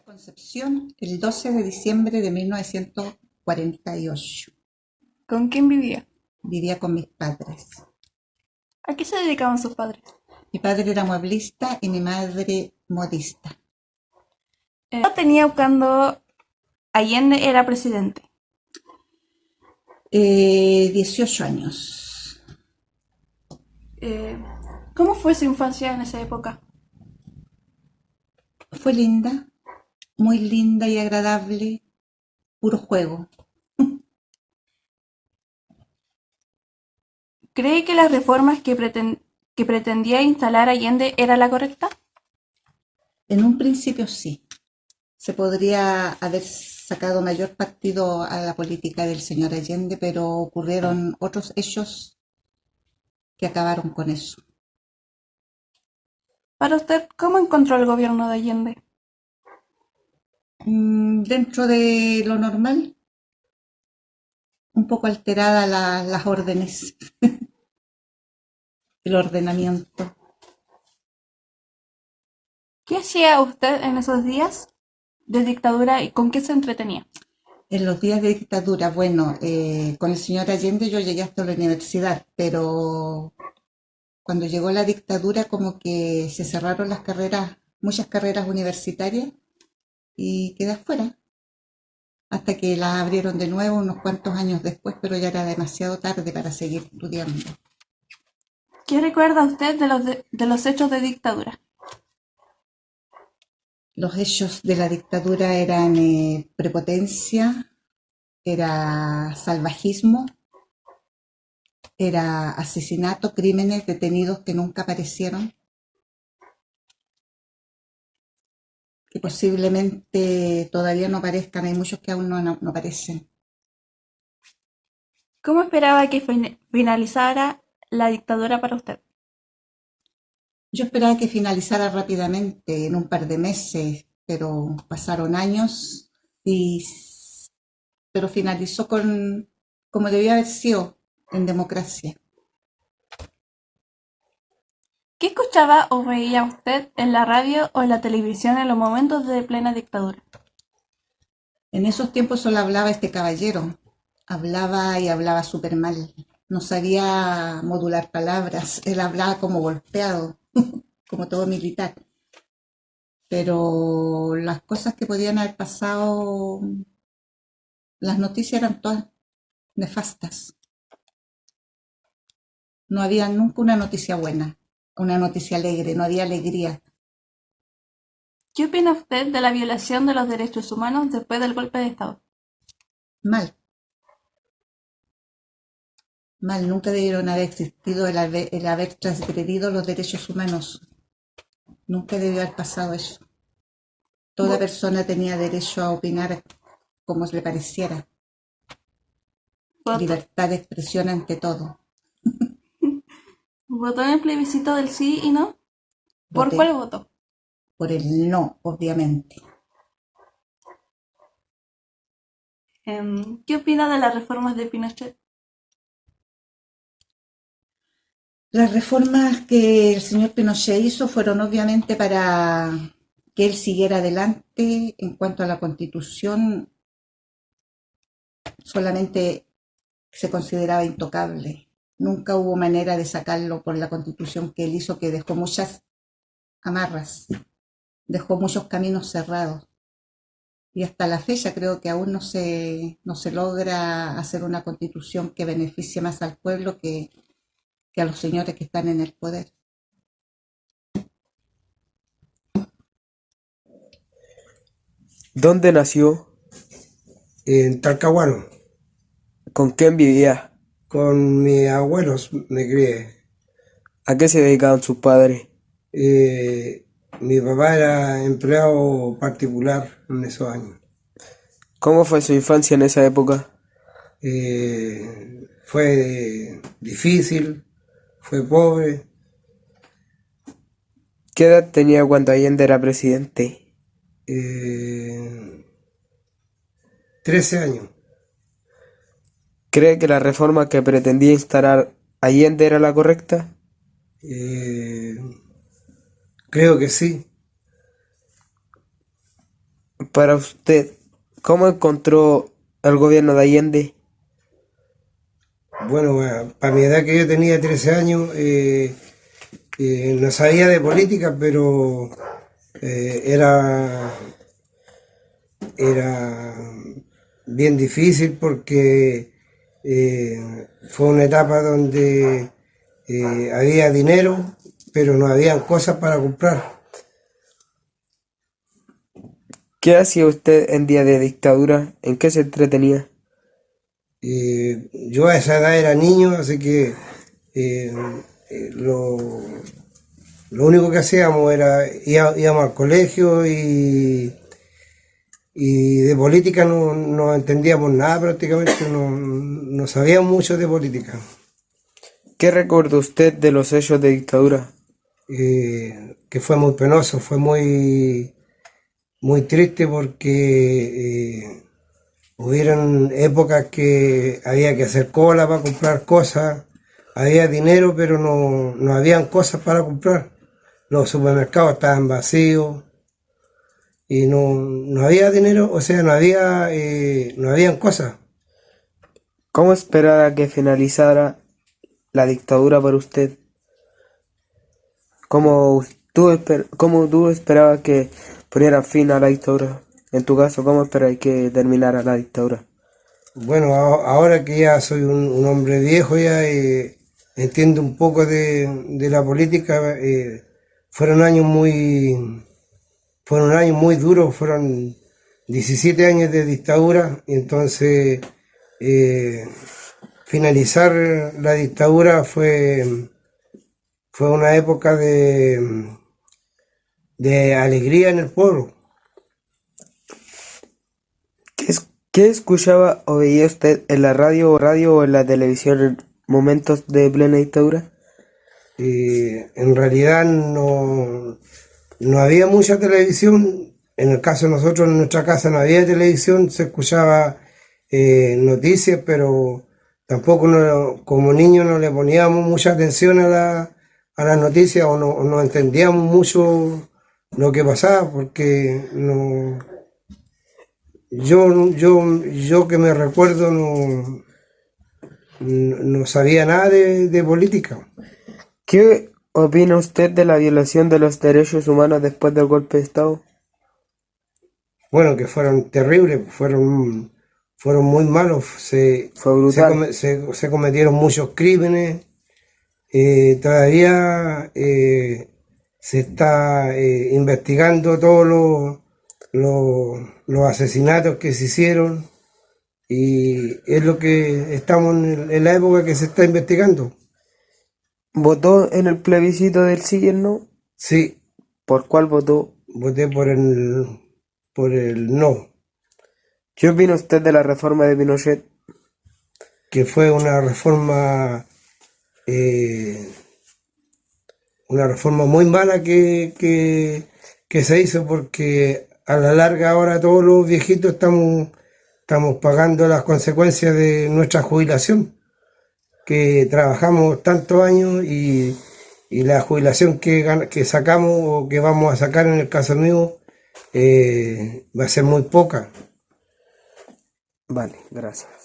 Concepción, el 12 de diciembre de 1948. ¿Con quién vivía? Vivía con mis padres. ¿A qué se dedicaban sus padres? Mi padre era mueblista y mi madre modista. ¿Qué edad tenía cuando Allende era presidente? 18 años. Eh, ¿Cómo fue su infancia en esa época? Fue linda, muy linda y agradable, puro juego. ¿Cree que las reformas que pretendía instalar Allende era la correcta? En un principio sí, se podría haber sacado mayor partido a la política del señor Allende, pero ocurrieron otros hechos que acabaron con eso. Para usted, ¿cómo encontró el gobierno de Allende? Dentro de lo normal, un poco alterada las órdenes, el ordenamiento. ¿Qué hacía usted en esos días de dictadura y con qué se entretenía? En los días de dictadura, bueno, con el señor Allende yo llegué hasta la universidad, pero cuando llegó la dictadura como que se cerraron las carreras, muchas carreras universitarias y quedé afuera, hasta que las abrieron de nuevo unos cuantos años después, pero ya era demasiado tarde para seguir estudiando. ¿Qué recuerda usted de los hechos de dictadura? Los hechos de la dictadura eran prepotencia, era salvajismo, era asesinato, crímenes, detenidos que nunca aparecieron, que posiblemente todavía no aparezcan, hay muchos que aún no aparecen. ¿Cómo esperaba que finalizara la dictadura para usted? Yo esperaba que finalizara rápidamente, en un par de meses, pero pasaron años, y, pero finalizó como debía haber sido, en democracia. ¿Qué escuchaba o veía usted en la radio o en la televisión en los momentos de plena dictadura? En esos tiempos solo hablaba este caballero, hablaba y hablaba súper mal, no sabía modular palabras, él hablaba como golpeado, como todo militar, pero las cosas que podían haber pasado, las noticias eran todas nefastas, no había nunca una noticia buena, una noticia alegre, no había alegría. ¿Qué opina usted de la violación de los derechos humanos después del golpe de Estado? Mal, mal, nunca debieron haber existido el haber transgredido los derechos humanos, nunca debió haber pasado eso. Toda Vo- persona tenía derecho a opinar como le pareciera. ¿Votó, Libertad de expresión ante todo. votó en el plebiscito del sí y no? ¿Por Voté cuál votó? por el no, obviamente. ¿Qué opina de las reformas de Pinochet? Las reformas que el señor Pinochet hizo fueron obviamente para que él siguiera adelante. En cuanto a la constitución, solamente se consideraba intocable. Nunca hubo manera de sacarlo por la constitución que él hizo, que dejó muchas amarras, dejó muchos caminos cerrados. Y hasta la fecha creo que aún no se logra hacer una constitución que beneficie más al pueblo que a los señores que están en el poder. ¿Dónde nació? En Talcahuano. ¿Con quién vivía? Con mis abuelos me crié. ¿A qué se dedicaban sus padres? Mi papá era empleado particular en esos años. ¿Cómo fue su infancia en esa época? Fue difícil, fue pobre. ¿Qué edad tenía cuando Allende era presidente? eh, 13 años. ¿Cree que la reforma que pretendía instalar Allende era la correcta? Eh, Creo que sí. Para usted, ¿cómo encontró el gobierno de Allende? Bueno, para mi edad que yo tenía 13 años, no sabía de política, pero era bien difícil porque fue una etapa donde había dinero, pero no habían cosas para comprar. ¿Qué hacía usted en día de dictadura? ¿En qué se entretenía? Yo a esa edad era niño, así que eh, eh, lo, lo único que hacíamos era íbamos al colegio y de política no entendíamos nada prácticamente, no sabíamos mucho de política. ¿Qué recuerda usted de los hechos de dictadura? Que fue muy penoso, fue muy triste porque hubieron épocas que había que hacer cola para comprar cosas, había dinero pero no habían cosas para comprar, los supermercados estaban vacíos y no había dinero, o sea, no habían cosas. ¿Cómo esperaba que finalizara la dictadura para usted? ¿Cómo tú esperabas que ponieran fin a la dictadura? En tu caso, ¿cómo esperabas que terminara la dictadura? Bueno, ahora que ya soy un hombre viejo, ya entiendo un poco de la política. Fueron años muy duros, fueron 17 años de dictadura, y entonces eh, finalizar la dictadura fue una época de alegría en el pueblo. ¿Qué escuchaba o veía usted en la radio o en la televisión en momentos de plena dictadura? En realidad no había mucha televisión. En el caso de nosotros, en nuestra casa no había televisión, se escuchaba noticias, pero tampoco como niños no le poníamos mucha atención a las noticias o no entendíamos mucho lo que pasaba, porque yo que me recuerdo no sabía nada de política. ¿Qué opina usted de la violación de los derechos humanos después del golpe de Estado? Bueno, que fueron terribles, fueron muy malos, Fue brutal. se cometieron muchos crímenes, todavía se está investigando todos los asesinatos que se hicieron y es lo que estamos en la época que se está investigando. ¿Votó en el plebiscito del sí y el no? Sí, ¿Por cuál votó? voté por el no, ¿Qué opina usted de la reforma de Pinochet? que fue eh, una reforma muy mala que se hizo porque a la larga ahora todos los viejitos estamos pagando las consecuencias de nuestra jubilación, que trabajamos tantos años y la jubilación que sacamos o que vamos a sacar en el caso mío va a ser muy poca. Vale, gracias.